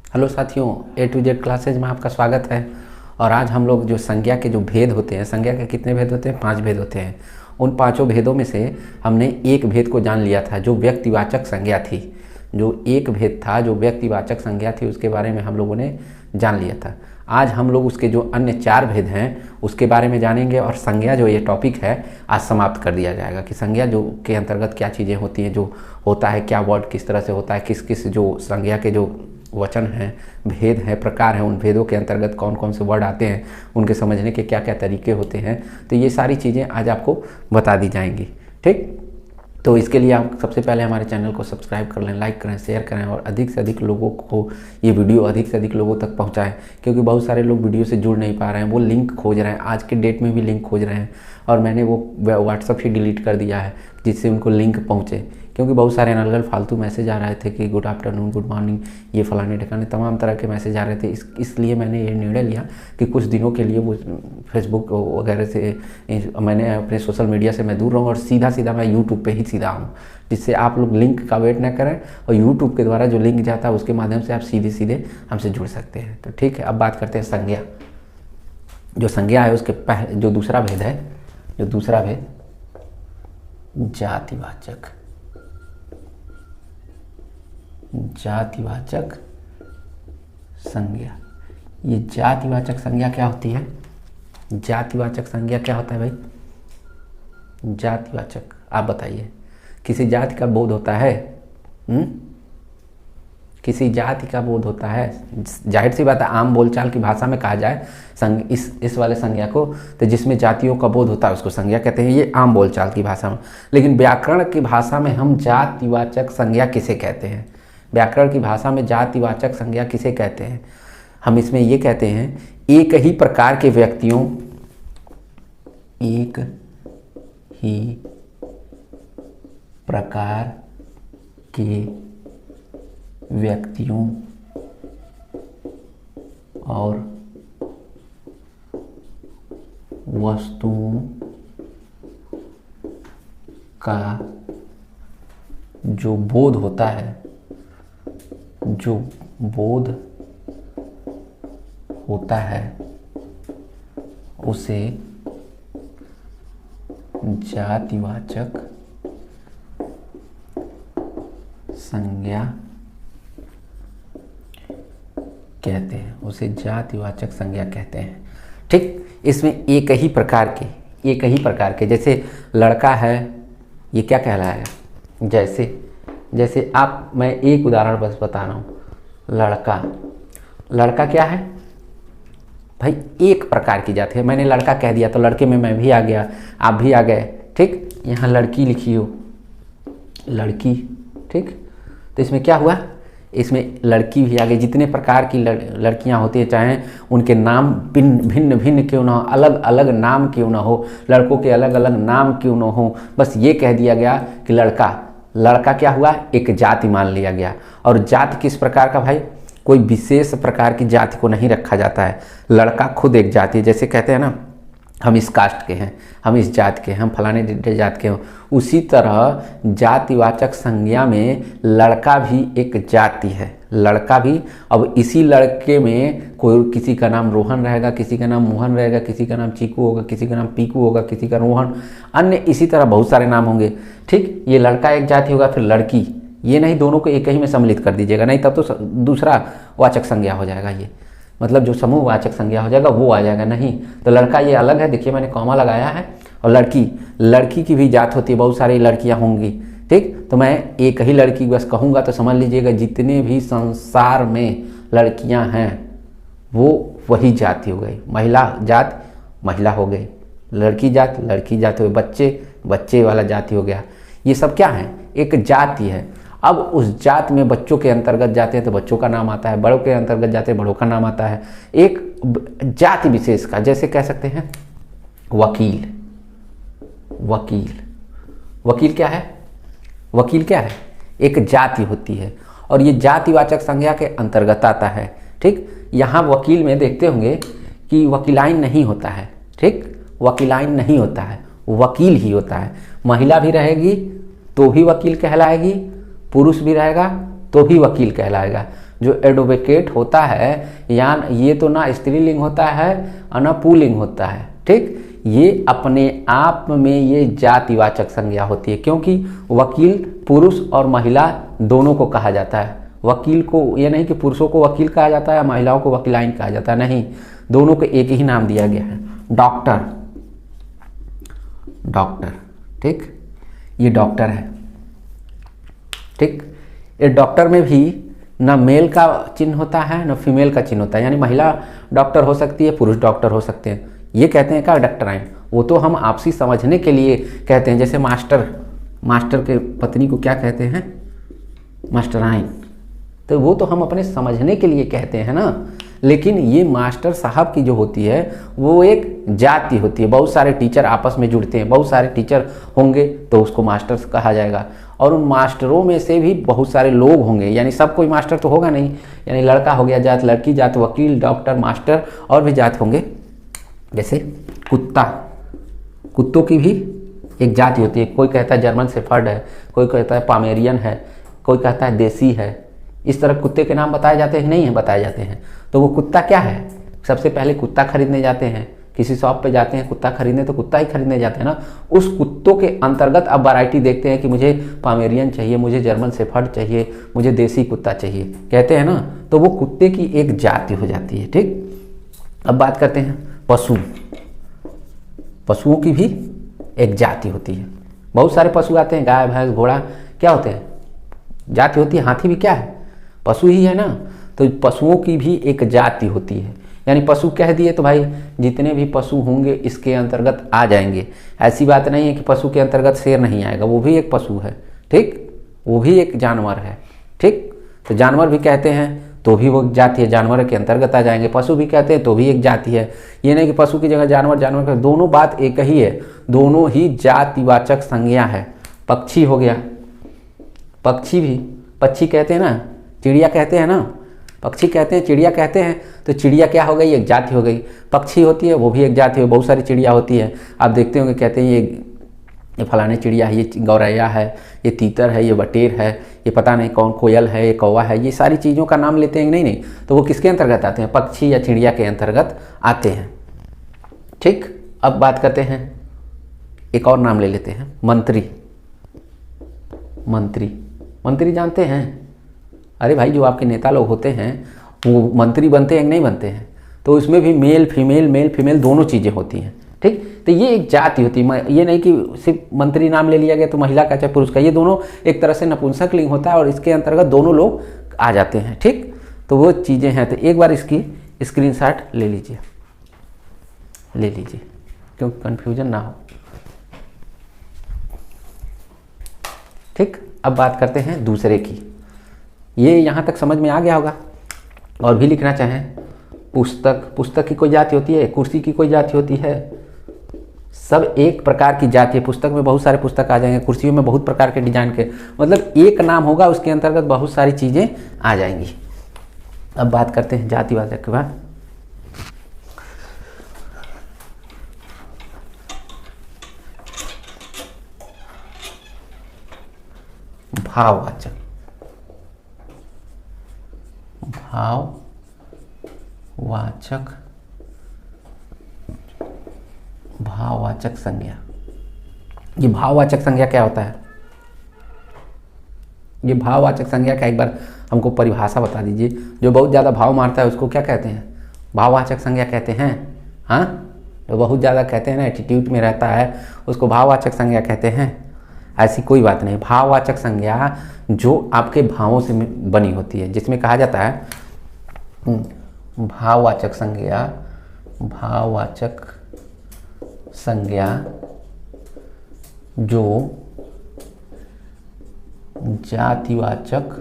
Hello साथियों, A to Z classes में आपका स्वागत है। और आज हम लोग जो संज्ञा के जो भेद होते हैं, संज्ञा के कितने भेद होते हैं? 5 भेद होते हैं। उन पांचों भेदों में से हमने एक भेद को जान लिया था जो व्यक्तिवाचक संज्ञा थी। जो एक भेद था जो व्यक्तिवाचक संज्ञा थी उसके बारे में हम लोगों ने जान लिया था। आज हम लोग उसके जो अन्य 4 भेद हैं उसके बारे में जानेंगे और संज्ञा जो ये टॉपिक है आज समाप्त कर दिया जाएगा कि संज्ञा जो के अंतर्गत क्या चीज़ें होती हैं, जो होता है, क्या वर्ड किस तरह से होता है, किस किस जो संज्ञा के जो वचन हैं, भेद हैं, प्रकार हैं, उन भेदों के अंतर्गत कौन कौन से वर्ड आते हैं, उनके समझने के क्या क्या तरीके होते हैं। तो ये सारी चीज़ें आज आपको बता दी जाएंगी। ठीक, तो इसके लिए आप सबसे पहले हमारे चैनल को सब्सक्राइब कर लें, लाइक करें, शेयर करें और अधिक से अधिक लोगों को ये वीडियो अधिक से अधिक लोगों तक पहुंचाएं, क्योंकि बहुत सारे लोग वीडियो से जुड़ नहीं पा रहे हैं, वो लिंक खोज रहे हैं, आज के डेट में भी लिंक खोज रहे हैं और मैंने वो व्हाट्सअप ही डिलीट कर दिया है जिससे उनको लिंक पहुँचे, क्योंकि बहुत सारे अनर्गल फालतू मैसेज आ रहे थे कि गुड आफ्टरनून, गुड मॉर्निंग, ये फलाने ठिकाने तमाम तरह के मैसेज आ रहे थे। इसलिए मैंने ये निर्णय लिया कि कुछ दिनों के लिए वो फेसबुक वगैरह से मैंने अपने सोशल मीडिया से मैं दूर रहूँ और सीधा सीधा मैं यूट्यूब पे ही सीधा आऊँ, जिससे आप लोग लिंक का वेट ना करें और यूट्यूब के द्वारा जो लिंक जाता है उसके माध्यम से आप सीधे सीधे हमसे जुड़ सकते हैं। तो ठीक है, अब बात करते हैं संज्ञा। जो संज्ञा है उसके जो दूसरा भेद है, जो दूसरा भेद जातिवाचक। जातिवाचक संज्ञा। ये जातिवाचक संज्ञा क्या होती है? जातिवाचक संज्ञा क्या होता है भाई? जातिवाचक, आप बताइए। किसी जाति का बोध होता है? किसी जाति का बोध होता है? जाहिर सी बात है, आम बोलचाल की भाषा में कहा जाए इस वाले संज्ञा को, तो जिसमें जातियों का बोध होता है उसको संज्ञा कहते हैं, ये आम बोलचाल की भाषा में। लेकिन व्याकरण की भाषा में हम जातिवाचक संज्ञा किसे कहते हैं? व्याकरण की भाषा में जातिवाचक संज्ञा किसे कहते हैं? हम इसमें ये कहते हैं एक ही प्रकार के व्यक्तियों, एक ही प्रकार के व्यक्तियों और वस्तुओं का जो बोध होता है, जो बोध होता है उसे जातिवाचक संज्ञा कहते हैं, उसे जातिवाचक संज्ञा कहते हैं। ठीक, इसमें एक ही प्रकार के जैसे लड़का है, ये क्या कहलाएगा? जैसे आप, मैं एक उदाहरण बस बता रहा हूँ। लड़का क्या है भाई? एक प्रकार की जाति है। मैंने लड़का कह दिया तो लड़के में मैं भी आ गया, आप भी आ गए। ठीक, यहाँ लड़की लिखी हो, लड़की। ठीक, तो इसमें क्या हुआ? इसमें लड़की भी आ गई। जितने प्रकार की लड़कियां होती है, चाहे उनके नाम भिन्न भिन्न क्यों ना हो, अलग अलग नाम क्यों ना हो, लड़कों के अलग अलग नाम क्यों ना हो, बस ये कह दिया गया कि लड़का क्या हुआ? एक जाति मान लिया गया। और जाति किस प्रकार का भाई? कोई विशेष प्रकार की जाति को नहीं रखा जाता है। लड़का खुद एक जाति है। जैसे कहते हैं ना, हम इस कास्ट के हैं, हम इस जाति के हैं, हम फलाने जात के हैं, उसी तरह जातिवाचक संज्ञा में लड़का भी एक जाति है। लड़का भी, अब इसी लड़के में कोई, किसी का नाम रोहन रहेगा, किसी का नाम मोहन रहेगा, किसी का नाम चीकू होगा, किसी का नाम पीकू होगा, किसी का रोहन, अन्य इसी तरह बहुत सारे नाम होंगे। ठीक, ये लड़का एक जाति होगा, फिर लड़की, ये नहीं, दोनों को एक ही में सम्मिलित कर दीजिएगा, नहीं तब तो दूसरा वाचक संज्ञा हो जाएगा। ये मतलब जो समूहवाचक संज्ञा हो जाएगा वो आ जाएगा। नहीं तो लड़का ये अलग है, देखिए मैंने कॉमा लगाया है। और लड़की की भी जात होती है, बहुत सारी लड़कियां होंगी। ठीक, तो मैं एक ही लड़की बस कहूँगा तो समझ लीजिएगा जितने भी संसार में लड़कियां हैं वो वही जाति हो गई। महिला जात महिला हो गई, लड़की जात हो गई, बच्चे वाला जाति हो गया। ये सब क्या है? एक जाति है। अब उस जात में बच्चों के अंतर्गत जाते हैं तो बच्चों का नाम आता है, बड़ों के अंतर्गत जाते हैं बड़ों का नाम आता है। एक जाति विशेष का, जैसे कह सकते हैं वकील क्या है? वकील क्या है? एक जाति होती है और ये जातिवाचक संज्ञा के अंतर्गत आता है। ठीक, यहाँ वकील में देखते होंगे कि वकीलाइन नहीं होता है। ठीक, वकीलाइन नहीं होता है, वकील ही होता है। महिला भी रहेगी तो भी वकील कहलाएगी, पुरुष भी रहेगा तो भी वकील कहलाएगा। जो एडवोकेट होता है, या ये तो ना स्त्रीलिंग होता है और ना पुल्लिंग होता है, ठीक। ये अपने आप में ये जातिवाचक संज्ञा होती है, क्योंकि वकील पुरुष और महिला दोनों को कहा जाता है। वकील को ये नहीं कि पुरुषों को वकील कहा जाता है, महिलाओं को वकीलाइन कहा जाता है, नहीं, दोनों को एक ही नाम दिया गया है। डॉक्टर, डॉक्टर, ठीक, ये डॉक्टर है, ठीक। ये डॉक्टर में भी ना मेल का चिन्ह होता है ना फीमेल का चिन्ह होता है, यानी महिला डॉक्टर हो सकती है, पुरुष डॉक्टर हो सकते हैं। ये कहते हैं क्या, डॉक्टराइन। वो तो हम आपसी समझने के लिए कहते हैं, जैसे मास्टर, मास्टर के पत्नी को क्या कहते हैं, मास्टराइन। तो वो तो हम अपने समझने के लिए कहते हैं ना। लेकिन ये मास्टर साहब की जो होती है वो एक जाति होती है। बहुत सारे टीचर आपस में जुड़ते हैं, बहुत सारे टीचर होंगे तो उसको मास्टर कहा जाएगा, और उन मास्टरों में से भी बहुत सारे लोग होंगे, यानी सब कोई मास्टर तो होगा नहीं, यानी लड़का हो गया जात, लड़की जात, वकील, डॉक्टर, मास्टर, और भी जात होंगे। जैसे कुत्ता, कुत्तों की भी एक जाति होती है। कोई कहता है जर्मन शेफर्ड है, कोई कहता है पामेरियन है, कोई कहता है देसी है। इस तरह कुत्ते के नाम बताए जाते हैं, नहीं है, बताए जाते हैं। तो वो कुत्ता क्या है, सबसे पहले कुत्ता खरीदने जाते हैं, किसी शॉप पे जाते हैं कुत्ता खरीदने, तो कुत्ता ही खरीदने जाते हैं ना। उस कुत्तों के अंतर्गत अब वैरायटी देखते हैं कि मुझे पामेरियन चाहिए, मुझे जर्मन शेफर्ड चाहिए, मुझे देसी कुत्ता चाहिए, कहते हैं ना। तो वो कुत्ते की एक जाति हो जाती है, ठीक। अब बात करते हैं पशु। पशुओं की भी एक जाति होती है। बहुत सारे पशु आते हैं, गाय, भैंस, घोड़ा, क्या होते हैं, जाति होती है। हाथी भी क्या है, पशु ही है ना। तो पशुओं की भी एक जाति होती है, यानी पशु कह दिए तो भाई जितने भी पशु होंगे इसके अंतर्गत आ जाएंगे। ऐसी बात नहीं है कि पशु के अंतर्गत शेर नहीं आएगा, वो भी एक पशु है, ठीक, वो भी एक जानवर है, ठीक। तो जानवर भी कहते हैं तो भी वो जाति है, जानवर के अंतर्गत आ जाएंगे। पशु भी कहते हैं तो भी एक जाति है। ये नहीं कि पशु की जगह जानवर, जानवर का, दोनों बात एक ही है, दोनों ही जातिवाचक संज्ञा है। पक्षी हो गया, पक्षी भी, पक्षी कहते हैं ना, चिड़िया कहते हैं ना, पक्षी कहते हैं, चिड़िया कहते हैं, तो चिड़िया क्या हो गई, एक जाति हो गई। पक्षी होती है वो भी एक जाति है, बहुत सारी चिड़िया होती है, आप देखते होंगे, कहते हैं ये फलाने चिड़िया है, ये गौरैया है, ये तीतर है, ये बटेर है, ये पता नहीं कौन, कोयल है, ये कौवा है, ये सारी चीज़ों का नाम लेते हैं। नहीं, तो वो किसके अंतर्गत आते हैं, पक्षी या चिड़िया के अंतर्गत आते हैं, ठीक। अब बात करते हैं, एक और नाम ले लेते हैं, मंत्री। मंत्री, मंत्री जानते हैं, अरे भाई जो आपके नेता लोग होते हैं वो मंत्री बनते हैं, नहीं बनते हैं, तो इसमें भी मेल फीमेल दोनों चीज़ें होती हैं, ठीक। तो ये एक जाति होती है। ये नहीं कि सिर्फ मंत्री नाम ले लिया गया तो महिला का चाहे पुरुष का, ये दोनों एक तरह से नपुंसक लिंग होता है और इसके अंतर्गत दोनों लोग आ जाते हैं, ठीक। तो वो चीज़ें हैं। तो एक बार इसकी स्क्रीनशॉट ले लीजिए, क्योंकि कन्फ्यूजन ना हो, ठीक। अब बात करते हैं दूसरे की। ये यहाँ तक समझ में आ गया होगा। और भी लिखना चाहें, पुस्तक, पुस्तक की कोई जाति होती है, कुर्सी की कोई जाति होती है, सब एक प्रकार की जाति है। पुस्तक में बहुत सारे पुस्तक आ जाएंगे, कुर्सियों में बहुत प्रकार के डिजाइन के, मतलब एक नाम होगा उसके अंतर्गत बहुत सारी चीज़ें आ जाएंगी। अब बात करते हैं जातिवाचक के बाद। भाववाचक, भाववाचक, भाववाचक संज्ञा। ये भाववाचक संज्ञा क्या होता है, ये भाववाचक संज्ञा का एक बार हमको परिभाषा बता दीजिए। जो बहुत ज़्यादा भाव मारता है उसको क्या कहते हैं, भाववाचक संज्ञा कहते हैं। हाँ, जो बहुत ज़्यादा कहते हैं ना, एटीट्यूड में रहता है, उसको भाववाचक संज्ञा कहते हैं। ऐसी कोई बात नहीं। भाववाचक संज्ञा जो आपके भावों से बनी होती है, जिसमें कहा जाता है भाववाचक संज्ञा, भाववाचक संज्ञा जो जातिवाचक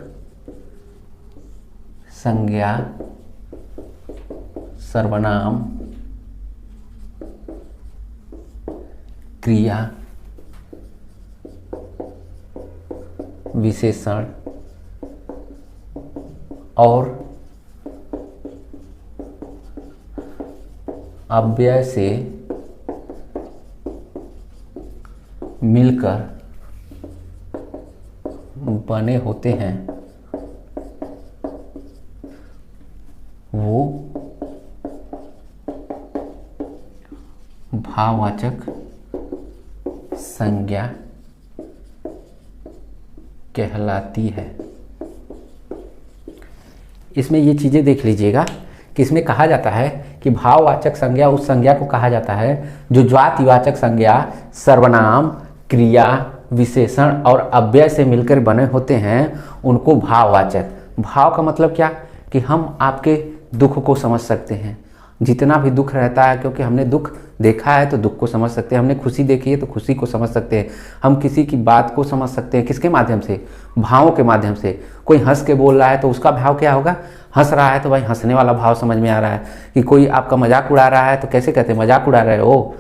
संज्ञा, सर्वनाम, क्रिया, विशेषण और अव्यय से मिलकर बने होते हैं, भाववाचक संज्ञा कहलाती है। इसमें ये चीज़ें देख लीजिएगा कि इसमें कहा जाता है कि भाववाचक संज्ञा उस संज्ञा को कहा जाता है जो जातिवाचक संज्ञा सर्वनाम, क्रिया, विशेषण और अव्यय से मिलकर बने होते हैं, उनको भाववाचक। भाव का मतलब क्या कि हम आपके दुख को समझ सकते हैं, जितना भी दुख रहता है, क्योंकि हमने दुख देखा है तो दुख को समझ सकते हैं, हमने खुशी देखी है तो खुशी को समझ सकते हैं, हम किसी की बात को समझ सकते हैं। किसके माध्यम से? भावों के माध्यम से। कोई हंस के बोल रहा है तो उसका भाव क्या होगा? हंस रहा है तो भाई हंसने वाला भाव समझ में आ रहा है। कि कोई आपका मजाक उड़ा रहा है तो कैसे कहते हैं? मजाक उड़ा रहे हो।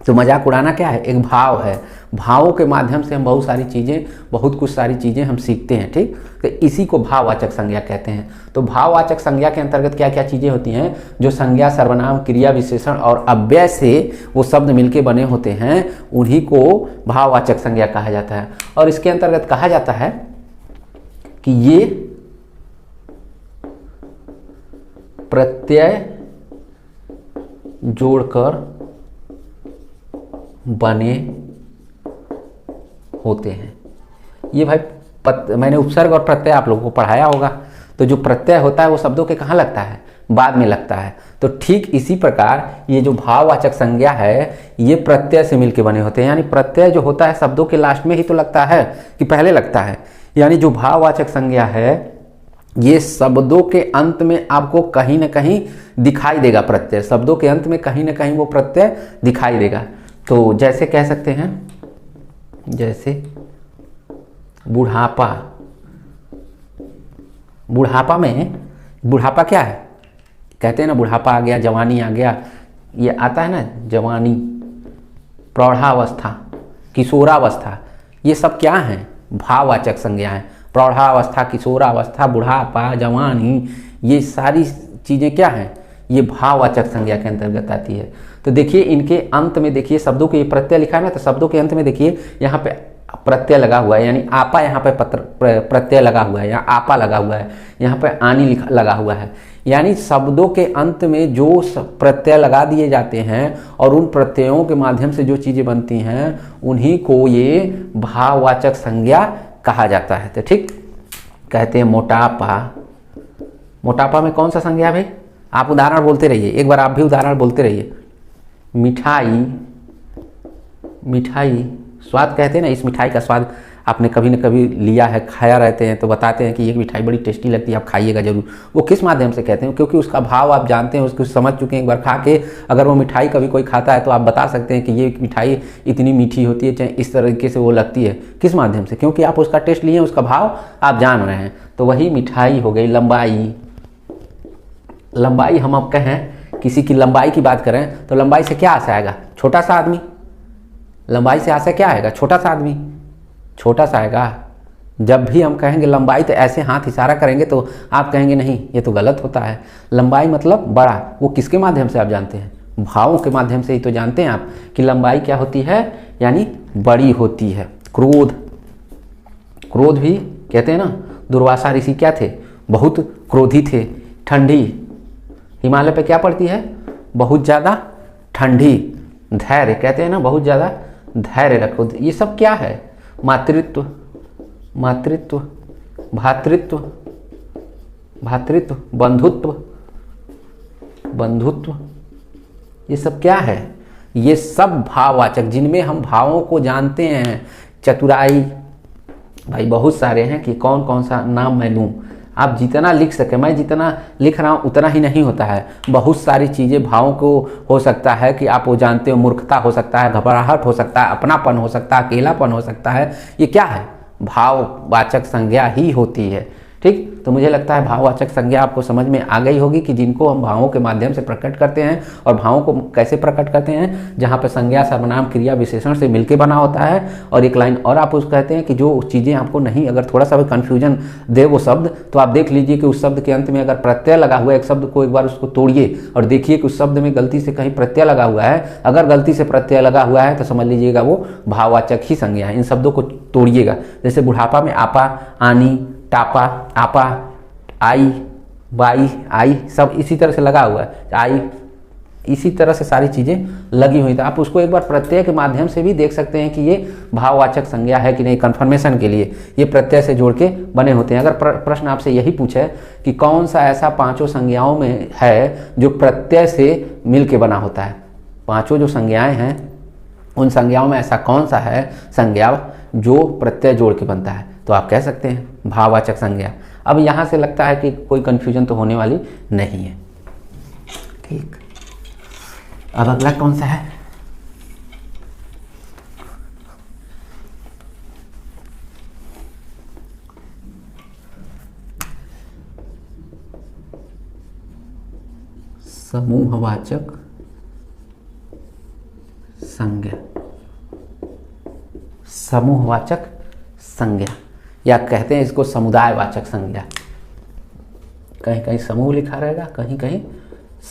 तो मजाक उड़ाना क्या है? एक भाव है। भावों के माध्यम से हम बहुत सारी चीज़ें, बहुत कुछ सारी चीज़ें हम सीखते हैं। ठीक, तो इसी को भाववाचक संज्ञा कहते हैं। तो भाववाचक संज्ञा के अंतर्गत क्या क्या चीज़ें होती हैं? जो संज्ञा, सर्वनाम, क्रिया, विशेषण और अव्यय से वो शब्द मिलके बने होते हैं, उन्हीं को भाववाचक संज्ञा कहा जाता है। और इसके अंतर्गत कहा जाता है कि ये प्रत्यय जोड़कर बने होते हैं। ये भाई मैंने उपसर्ग और प्रत्यय आप लोगों को पढ़ाया होगा। तो जो प्रत्यय होता है वो शब्दों के कहाँ लगता है? बाद में लगता है। तो ठीक इसी प्रकार ये जो भाववाचक संज्ञा है, ये प्रत्यय से मिलके बने होते हैं। यानी प्रत्यय जो होता है शब्दों के लास्ट में ही तो लगता है कि पहले लगता है। यानी जो भाववाचक संज्ञा है, ये शब्दों के अंत में आपको कहीं ना कहीं दिखाई देगा। प्रत्यय शब्दों के अंत में कहीं ना कहीं वो प्रत्यय दिखाई देगा। तो जैसे कह सकते हैं, जैसे बुढ़ापा। बुढ़ापा में, बुढ़ापा क्या है? कहते हैं ना बुढ़ापा आ गया, जवानी आ गया, ये आता है ना जवानी, प्रौढ़ावस्था, किशोरावस्था, ये सब क्या हैं? भाववाचक संज्ञा हैं। प्रौढ़ावस्था, किशोरावस्था, बुढ़ापा, जवानी, ये सारी चीज़ें क्या हैं? ये भाववाचक संज्ञा के अंतर्गत आती है। तो देखिए इनके अंत में देखिए शब्दों के प्रत्यय लिखा है ना, तो शब्दों के अंत में देखिए यहाँ पे प्रत्यय लगा हुआ है, यानी आपा, यहाँ पे प्रत्यय लगा हुआ है, यहाँ आपा लगा हुआ है, यहाँ पे आनी लगा हुआ है। यानी शब्दों के अंत में जो प्रत्यय लगा दिए जाते हैं और उन प्रत्ययों के माध्यम से जो चीज़ें बनती हैं, उन्हीं को ये भाववाचक संज्ञा कहा जाता है। तो ठीक, कहते हैं मोटापा। मोटापा में कौन सा संज्ञा भाई? आप उदाहरण बोलते रहिए, एक बार आप भी उदाहरण बोलते रहिए। मिठाई, मिठाई स्वाद कहते हैं ना, इस मिठाई का स्वाद आपने कभी न कभी लिया है, खाया रहते हैं, तो बताते हैं कि ये मिठाई बड़ी टेस्टी लगती है, आप खाइएगा जरूर। वो किस माध्यम से कहते हैं? क्योंकि उसका भाव आप जानते हैं, उसको समझ चुके हैं। एक बार खा के अगर वो मिठाई कभी कोई खाता है तो आप बता सकते हैं कि ये मिठाई इतनी मीठी होती है, चाहे इस तरीके से वो लगती है। किस माध्यम से? क्योंकि आप उसका टेस्ट लिए, उसका भाव आप जान रहे हैं। तो वही मिठाई हो गई। लंबाई, लंबाई हम अब कहें, किसी की लंबाई की बात करें तो लंबाई से क्या आशय आएगा? छोटा सा आदमी। लंबाई से आशय क्या आएगा? छोटा सा आदमी, छोटा सा आएगा। जब भी हम कहेंगे लंबाई तो ऐसे हाथ इशारा करेंगे तो आप कहेंगे नहीं, ये तो गलत होता है। लंबाई मतलब बड़ा। वो किसके माध्यम से आप जानते हैं? भावों के माध्यम से ही तो जानते हैं आप कि लंबाई क्या होती है, यानी बड़ी होती है। क्रोध, क्रोध भी कहते हैं ना, दुर्वासा ऋषि क्या थे? बहुत क्रोधी थे। ठंडी, हिमालय पे क्या पड़ती है? बहुत ज़्यादा ठंडी। धैर्य, कहते हैं ना बहुत ज़्यादा धैर्य रखो। ये सब क्या है? मातृत्व, मातृत्व, भातृत्व, भातृत्व, बंधुत्व, बंधुत्व, ये सब क्या है? ये सब भाववाचक, जिनमें हम भावों को जानते हैं। चतुराई, भाई बहुत सारे हैं कि कौन कौन सा नाम मैं लूँ। आप जितना लिख सके, मैं जितना लिख रहा हूँ उतना ही नहीं होता है। बहुत सारी चीज़ें भावों को हो सकता है कि आप वो जानते हो। मूर्खता हो सकता है, घबराहट हो सकता है, अपनापन हो सकता है, अकेलापन हो सकता है। ये क्या है? भाववाचक संज्ञा ही होती है। ठीक, तो मुझे लगता है भाववाचक संज्ञा आपको समझ में आ गई होगी कि जिनको हम भावों के माध्यम से प्रकट करते हैं। और भावों को कैसे प्रकट करते हैं? जहाँ पे संज्ञा, सर्वनाम, क्रिया, विशेषण से मिलके बना होता है। और एक लाइन और आप उस कहते हैं कि जो चीज़ें आपको नहीं, अगर थोड़ा सा भी कन्फ्यूजन दे वो शब्द, तो आप देख लीजिए कि उस शब्द के अंत में अगर प्रत्यय लगा हुआ है, एक शब्द को एक बार उसको तोड़िए और देखिए कि उस शब्द में गलती से कहीं प्रत्यय लगा हुआ है। अगर गलती से प्रत्यय लगा हुआ है तो समझ लीजिएगा वो भाववाचक ही संज्ञा है। इन शब्दों को तोड़िएगा। जैसे बुढ़ापा में आपा, आनी, टापा, आपा, आई, बाई, आई, सब इसी तरह से लगा हुआ है। आई, इसी तरह से सारी चीज़ें लगी हुई थी। आप उसको एक बार प्रत्यय के माध्यम से भी देख सकते हैं कि ये भाववाचक संज्ञा है कि नहीं। कन्फर्मेशन के लिए ये प्रत्यय से जोड़ के बने होते हैं। अगर प्रश्न आपसे यही पूछे कि कौन सा ऐसा पांचों संज्ञाओं में है जो प्रत्यय से मिल के बना होता है, पांचों जो संज्ञाएं हैं उन संज्ञाओं में ऐसा कौन सा है संज्ञा जो प्रत्यय जोड़ के बनता है, तो आप कह सकते हैं भाववाचक संज्ञा। अब यहाँ से लगता है कि कोई कन्फ्यूजन तो होने वाली नहीं है। ठीक, अब अगला कौन सा है? समूहवाचक संज्ञा। समूहवाचक संज्ञा या कहते हैं इसको समुदायवाचक संज्ञा। कहीं कहीं समूह लिखा रहेगा, कहीं कहीं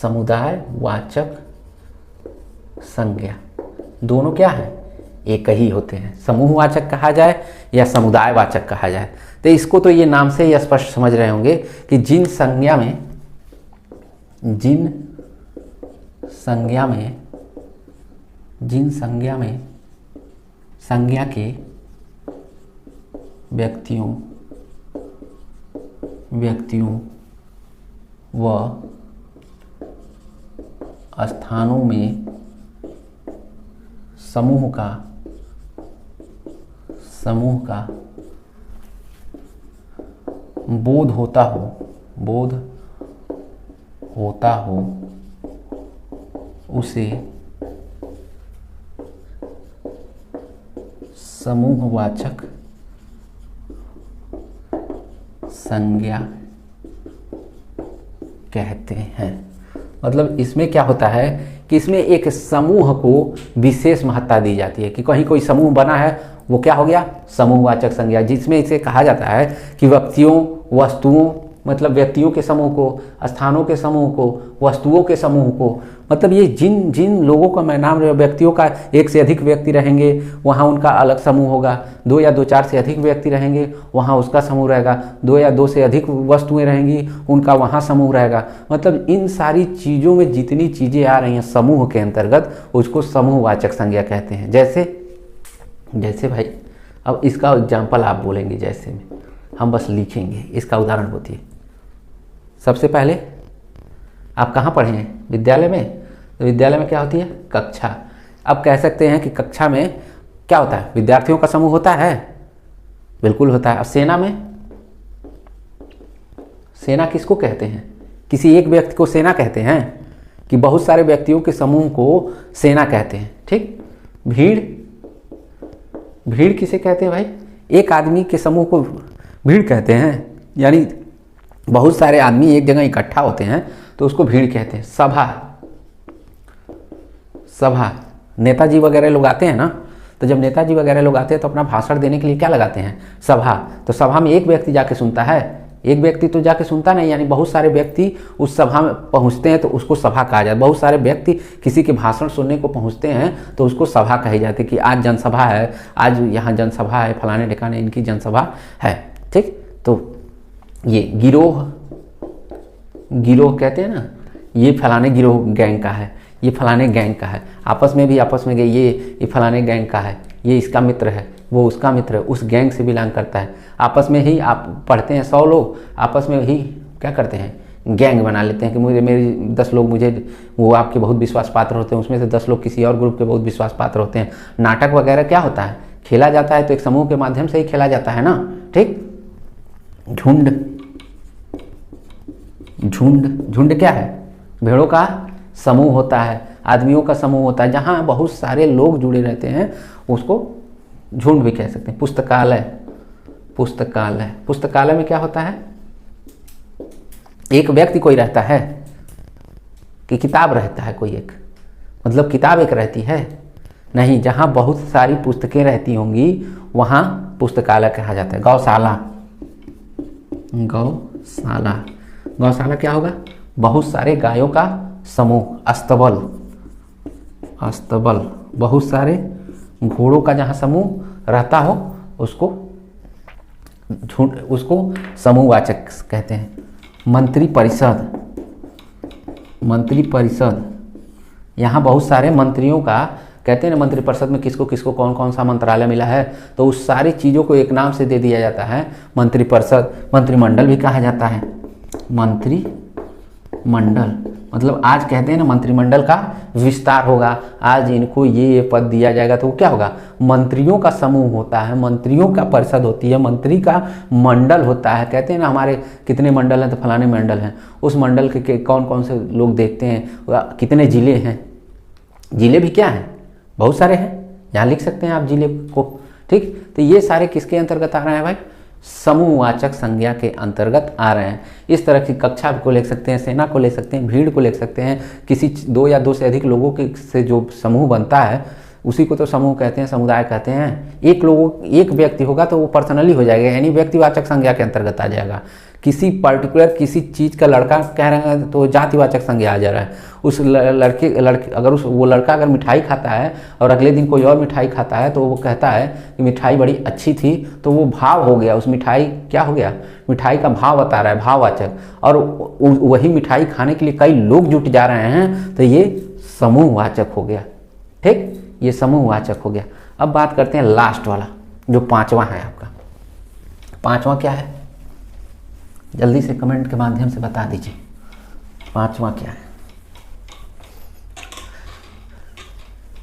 समुदायवाचक संज्ञा। दोनों क्या है? एक ही होते हैं। समूहवाचक कहा जाए या समुदायवाचक कहा जाए, तो इसको तो ये नाम से ही स्पष्ट समझ रहे होंगे कि जिन संज्ञा में संज्ञा के व्यक्तियों व स्थानों में समूह का बोध होता हो उसे समूहवाचक संज्ञा कहते हैं। मतलब इसमें क्या होता है कि इसमें एक समूह को विशेष महत्ता दी जाती है कि कहीं कोई समूह बना है, वो क्या हो गया? समूहवाचक संज्ञा, जिसमें इसे कहा जाता है कि व्यक्तियों, वस्तुओं, मतलब व्यक्तियों के समूह को, स्थानों के समूह को, वस्तुओं के समूह को, मतलब ये जिन जिन लोगों का मैं नाम, व्यक्तियों का एक से अधिक व्यक्ति रहेंगे वहाँ उनका अलग समूह होगा, दो या दो चार से अधिक व्यक्ति रहेंगे वहाँ उसका समूह रहेगा, दो या दो से अधिक वस्तुएं रहेंगी उनका वहाँ समूह रहेगा। मतलब इन सारी चीज़ों में जितनी चीज़ें आ रही हैं समूह के अंतर्गत उसको समूहवाचक संज्ञा कहते हैं। जैसे भाई अब इसका एग्जाम्पल आप बोलेंगे, जैसे में हम बस लिखेंगे, इसका उदाहरण होती है। सबसे पहले आप कहाँ पढ़े हैं? विद्यालय में। तो विद्यालय में क्या होती है? कक्षा। अब कह सकते हैं कि कक्षा में क्या होता है? विद्यार्थियों का समूह होता है, बिल्कुल होता है। अब सेना में, सेना किसको कहते हैं? किसी एक व्यक्ति को सेना कहते हैं कि बहुत सारे व्यक्तियों के समूह को सेना कहते हैं। ठीक। भीड़ किसे कहते हैं भाई? एक आदमी के समूह को भीड़ कहते हैं, यानी बहुत सारे आदमी एक जगह इकट्ठा होते हैं तो उसको भीड़ कहते हैं। सभा नेताजी वगैरह लोग आते हैं ना, तो जब नेताजी वगैरह लोग आते हैं तो अपना भाषण देने के लिए क्या लगाते हैं? सभा। तो सभा में एक व्यक्ति जाके सुनता है, एक व्यक्ति तो जाके सुनता नहीं, यानी बहुत सारे व्यक्ति उस सभा में पहुंचते हैं तो उसको सभा कहा जाए। बहुत सारे व्यक्ति किसी के भाषण सुनने को पहुंचते हैं तो उसको सभा कही जाती है कि आज जनसभा है, आज यहाँ जनसभा है, फलाने ठिकाने इनकी जनसभा है। ठीक। तो ये गिरोह कहते हैं ना, ये फलाने गिरोह गैंग का है, ये फलाने गैंग का है। आपस में गए, ये फलाने गैंग का है, ये इसका मित्र है, वो उसका मित्र है, उस गैंग से बिलोंग करता है। आपस में ही आप पढ़ते हैं 100 लोग आपस में ही क्या करते हैं? गैंग बना लेते हैं कि मेरी 10 लोग मुझे, वो आपके बहुत विश्वास पात्र होते हैं, उसमें से 10 लोग किसी और ग्रुप के बहुत विश्वास पात्र होते हैं। नाटक वगैरह क्या होता है? खेला जाता है तो एक समूह के माध्यम से ही खेला जाता है ना। ठीक। झुंड क्या है? भेड़ों का समूह होता है, आदमियों का समूह होता है, जहाँ बहुत सारे लोग जुड़े रहते हैं उसको झुंड भी कह सकते हैं। पुस्तकालय में क्या होता है? एक व्यक्ति कोई रहता है कि किताब रहता है कोई एक, मतलब किताब एक रहती है नहीं, जहाँ बहुत सारी पुस्तकें रहती होंगी वहाँ पुस्तकालय कहा जाता है। गौशाला क्या होगा? बहुत सारे गायों का समूह। अस्तबल बहुत सारे घोड़ों का जहाँ समूह रहता हो उसको समूहवाचक कहते हैं। मंत्रिपरिषद यहाँ बहुत सारे मंत्रियों का, कहते हैं ना मंत्रिपरिषद में किसको किसको कौन कौन सा मंत्रालय मिला है, तो उस सारी चीज़ों को एक नाम से दे दिया जाता है मंत्रिपरिषद। मंत्रिमंडल भी कहा जाता है, मंत्रिमंडल। मतलब आज कहते हैं ना मंत्रिमंडल का विस्तार होगा, आज इनको ये पद दिया जाएगा, तो वो क्या होगा, मंत्रियों का समूह होता है, मंत्रियों का परिषद होती है, मंत्री का मंडल होता है। कहते हैं ना हमारे कितने मंडल हैं, तो फलाने मंडल हैं, उस मंडल के कौन कौन से लोग देखते हैं, कितने जिले हैं। जिले भी क्या हैं, बहुत सारे हैं, यहाँ लिख सकते हैं आप जिले को, ठीक। तो ये सारे किसके अंतर्गत आ रहे हैं भाई, समूहवाचक संज्ञा के अंतर्गत आ रहे हैं। इस तरह की कक्षा को ले सकते हैं, सेना को ले सकते हैं, भीड़ को ले सकते हैं, किसी दो या दो से अधिक लोगों के से जो समूह बनता है उसी को तो समूह कहते हैं, समुदाय कहते हैं। एक व्यक्ति होगा तो वो पर्सनली हो जाएगा, यानी व्यक्तिवाचक संज्ञा के अंतर्गत आ जाएगा। किसी पर्टिकुलर किसी चीज़ का लड़का कह रहे हैं तो जातिवाचक संज्ञा आ जा रहा है। उस लड़के अगर वो लड़का अगर मिठाई खाता है और अगले दिन कोई और मिठाई खाता है तो वो कहता है कि मिठाई बड़ी अच्छी थी, तो वो भाव हो गया, उस मिठाई क्या हो गया, मिठाई का भाव बता रहा है, भाववाचक। और वही मिठाई खाने के लिए कई लोग जुट जा रहे हैं, तो ये समूहवाचक हो गया, ठीक, ये समूहवाचक हो गया। अब बात करते हैं लास्ट वाला, जो पांचवा है आपका। पांचवा क्या है, जल्दी से कमेंट के माध्यम से बता दीजिए, पांचवा क्या है।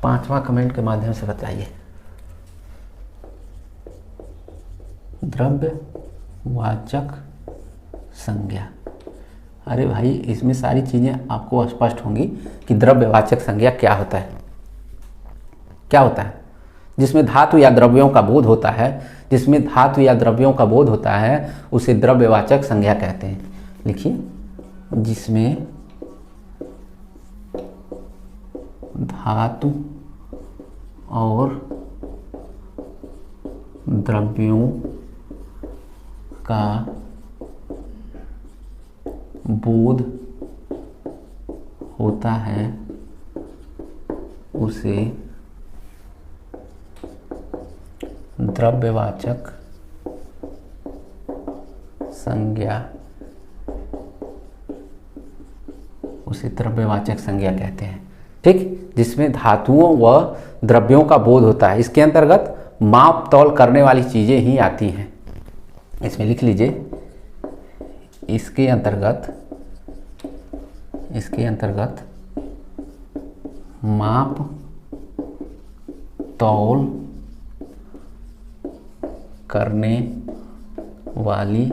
पांचवा कमेंट के माध्यम से बताइए। द्रव्यवाचक संज्ञा। अरे भाई, इसमें सारी चीजें आपको स्पष्ट होंगी कि द्रव्यवाचक संज्ञा क्या होता है। क्या होता है, जिसमें धातु या द्रव्यों का बोध होता है, जिसमें धातु या द्रव्यों का बोध होता है उसे द्रव्यवाचक संज्ञा कहते हैं। लिखिए, जिसमें धातु और द्रव्यों का बोध होता है उसे द्रव्यवाचक संज्ञा कहते हैं, ठीक। जिसमें धातुओं व द्रव्यों का बोध होता है, इसके अंतर्गत माप तौल करने वाली चीजें ही आती हैं। इसमें लिख लीजिए, इसके अंतर्गत माप तौल करने वाली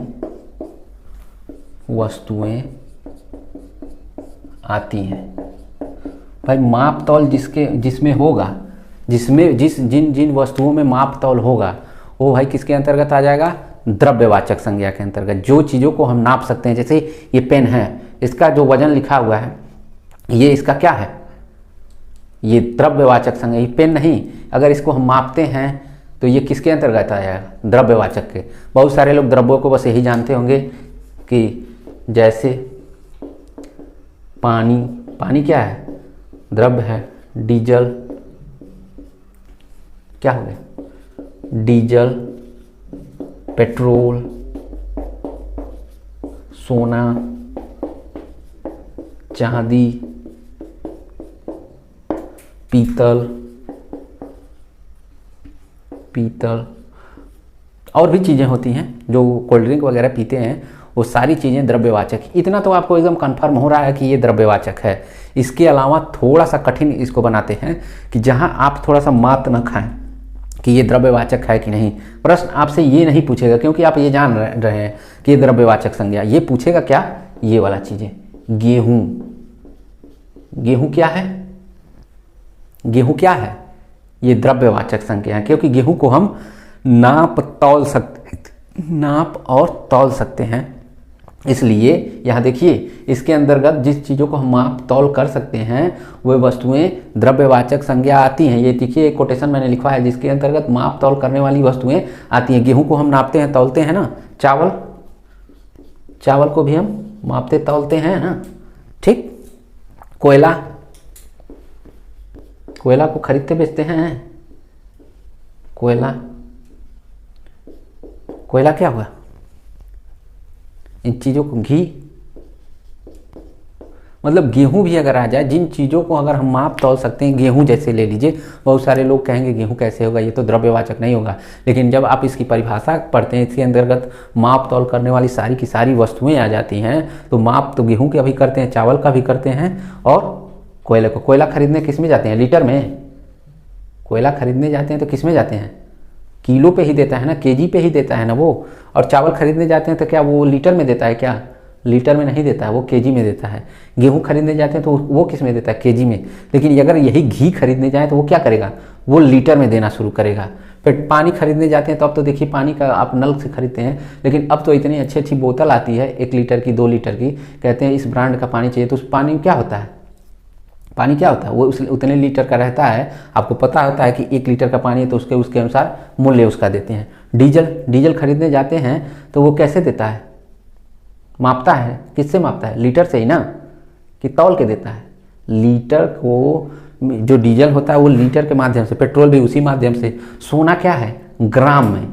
वस्तुएं आती हैं। भाई, माप तौल जिसमें होगा, जिन वस्तुओं में माप तौल होगा वो भाई किसके अंतर्गत आ जाएगा, द्रव्यवाचक संज्ञा के अंतर्गत। जो चीज़ों को हम नाप सकते हैं, जैसे ये पेन है, इसका जो वजन लिखा हुआ है ये इसका क्या है, ये द्रव्यवाचक संज्ञा। ये पेन नहीं, अगर इसको हम मापते हैं तो ये किसके अंतर्गत आ जाएगा, द्रव्यवाचक के। बहुत सारे लोग द्रव्यों को बस यही जानते होंगे कि जैसे पानी क्या है, द्रव्य है। डीजल क्या हो गया, डीजल, पेट्रोल, सोना, चांदी, पीतल और भी चीज़ें होती हैं जो कोल्ड ड्रिंक वगैरह पीते हैं, वो सारी चीज़ें द्रव्यवाचक। इतना तो आपको एकदम कंफर्म हो रहा है कि ये द्रव्यवाचक है। इसके अलावा थोड़ा सा कठिन इसको बनाते हैं कि जहाँ आप थोड़ा सा मात न खाएं कि ये द्रव्यवाचक है कि नहीं। प्रश्न आपसे ये नहीं पूछेगा, क्योंकि आप ये जान रहे हैं कि ये द्रव्यवाचक संज्ञा। ये पूछेगा क्या, ये वाला चीज़ें। गेहूँ क्या है, गेहूँ क्या है, ये द्रव्यवाचक संज्ञा है, क्योंकि गेहूं को हम नाप और तौल सकते हैं। इसलिए यहाँ देखिए, इसके अंतर्गत जिस चीज़ों को हम माप तौल कर सकते हैं वे वस्तुएं द्रव्यवाचक संज्ञा आती हैं। ये देखिए, एक कोटेशन मैंने लिखा है जिसके अंतर्गत माप तौल करने वाली वस्तुएं आती हैं। गेहूं को हम नापते हैं, तौलते हैं ना। चावल को भी हम मापते तौलते हैं ना, ठीक। कोयला को खरीदते बेचते हैं। कोयला क्या हुआ, इन चीज़ों को घी मतलब गेहूं भी अगर आ जाए, जिन चीज़ों को अगर हम माप तौल सकते हैं, गेहूं जैसे ले लीजिए, बहुत सारे लोग कहेंगे गेहूं कैसे होगा, ये तो द्रव्यवाचक नहीं होगा। लेकिन जब आप इसकी परिभाषा पढ़ते हैं, इसके अंतर्गत माप तौल करने वाली सारी की सारी वस्तुएं आ जाती हैं। तो माप तो गेहूं का भी करते हैं, चावल का भी करते हैं, और कोयला खरीदने किस में जाते हैं? लीटर में। कोयला खरीदने जाते हैं तो किस में जाते हैं? किलो पे ही देता है ना, केजी पे ही देता है ना वो। और चावल खरीदने जाते हैं तो क्या वो लीटर में देता है? क्या लीटर में नहीं देता है, वो केजी में देता है। गेहूं खरीदने जाते हैं तो वो किस में देता है? केजी में। लेकिन अगर यही घी खरीदने जाए तो वो क्या करेगा? वो लीटर में देना शुरू करेगा। फिर पानी खरीदने जाते हैं तो अब तो देखिए पानी का आप नल से खरीदते हैं, लेकिन अब तो इतनी अच्छी अच्छी बोतल आती है 1 लीटर की, 2 लीटर की, कहते हैं इस ब्रांड का पानी चाहिए, तो उस पानी में क्या होता है? पानी क्या होता है? वो उतने लीटर का रहता है। आपको पता होता है कि 1 लीटर का पानी है तो उसके अनुसार मूल्य उसका देते हैं। डीजल खरीदने जाते हैं तो वो कैसे देता है? मापता है, किससे मापता है? लीटर से ही ना, कि तौल के देता है? लीटर को, जो डीजल होता है वो लीटर के माध्यम से, पेट्रोल भी उसी माध्यम से। सोना क्या है? ग्राम में।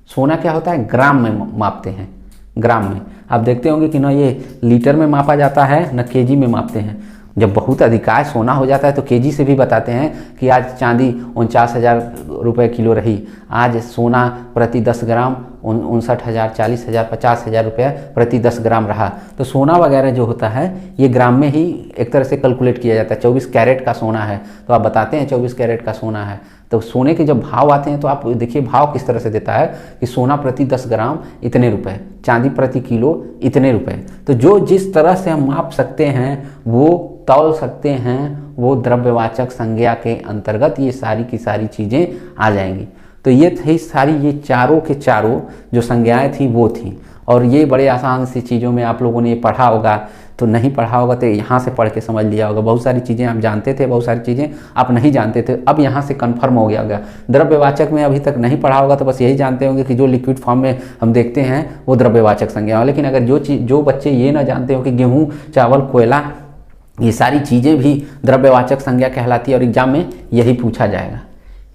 सोना क्या होता है? ग्राम में मापते हैं, ग्राम में। आप देखते होंगे कि ना ये लीटर में मापा जाता है, ना केजी में मापते हैं। जब बहुत अधिकांश सोना हो जाता है तो केजी से भी बताते हैं कि आज चांदी 49,000 रुपये किलो रही, आज सोना प्रति 10 ग्राम 59,000, 40,000, 50,000 रुपये प्रति 10 ग्राम रहा। तो सोना वगैरह जो होता है ये ग्राम में ही एक तरह से कैलकुलेट किया जाता है। 24 कैरेट का सोना है तो आप बताते हैं 24 कैरेट का सोना है। तो सोने के जब भाव आते हैं तो आप देखिए भाव किस तरह से देता है कि सोना प्रति 10 ग्राम इतने रुपए, चांदी प्रति किलो इतने रुपए। तो जो जिस तरह से हम माप सकते हैं, वो तौल सकते हैं, वो द्रव्यवाचक संज्ञा के अंतर्गत ये सारी की सारी चीज़ें आ जाएंगी। तो ये थी सारी, ये चारों के चारों जो संज्ञाएं थी वो थी। और ये बड़े आसान सी चीज़ों में आप लोगों ने पढ़ा होगा, तो नहीं पढ़ा होगा तो यहाँ से पढ़ के समझ लिया होगा। बहुत सारी चीज़ें आप जानते थे, बहुत सारी चीज़ें आप नहीं जानते थे, अब यहाँ से कन्फर्म हो गया होगा। द्रव्यवाचक में अभी तक नहीं पढ़ा होगा तो बस यही जानते होंगे कि जो लिक्विड फॉर्म में हम देखते हैं वो द्रव्यवाचक संज्ञा हो। लेकिन अगर जो बच्चे ये ना जानते हो कि गेहूँ, चावल, कोयला, ये सारी चीज़ें भी द्रव्यवाचक संज्ञा कहलाती है, और एग्जाम में यही पूछा जाएगा,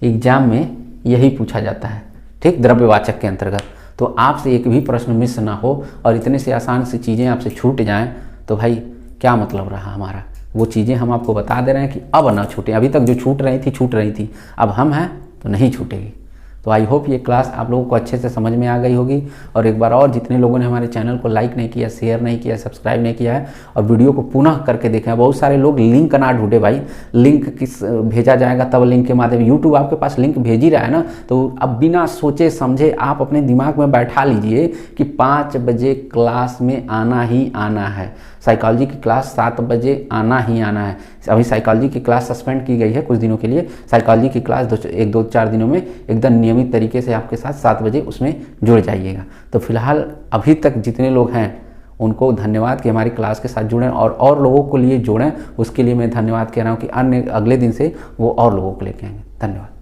एग्जाम में यही पूछा जाता है, ठीक, द्रव्यवाचक के अंतर्गत। तो आपसे एक भी प्रश्न मिस ना हो और इतने से आसान सी चीज़ें आपसे छूट जाएं तो भाई क्या मतलब रहा हमारा। वो चीज़ें हम आपको बता दे रहे हैं कि अब ना छूटें। अभी तक जो छूट रही थी, अब हम हैं तो नहीं छूटेगी। तो आई होप ये क्लास आप लोगों को अच्छे से समझ में आ गई होगी। और एक बार और जितने लोगों ने हमारे चैनल को लाइक नहीं किया, शेयर नहीं किया, सब्सक्राइब नहीं किया है और वीडियो को पुनः करके देखा है। बहुत सारे लोग लिंक ना ढूंढे भाई, लिंक किस भेजा जाएगा तब लिंक के माध्यम, यूट्यूब आपके पास लिंक भेज ही रहा है ना, तो अब बिना सोचे समझे आप अपने दिमाग में बैठा लीजिए कि 5 बजे क्लास में आना ही आना है। साइकोलॉजी की क्लास 7 बजे आना ही आना है। अभी साइकोलॉजी की क्लास सस्पेंड की गई है कुछ दिनों के लिए। साइकोलॉजी की क्लास 1-2-4 दिनों में एकदम नियमित तरीके से आपके साथ 7 बजे उसमें जुड़ जाइएगा। तो फिलहाल अभी तक जितने लोग हैं उनको धन्यवाद कि हमारी क्लास के साथ जुड़ें, और लोगों को लिए जोड़ें। उसके लिए मैं धन्यवाद कह रहा हूँ कि अन्य अगले दिन से वो और लोगों को लेके आएंगे। धन्यवाद।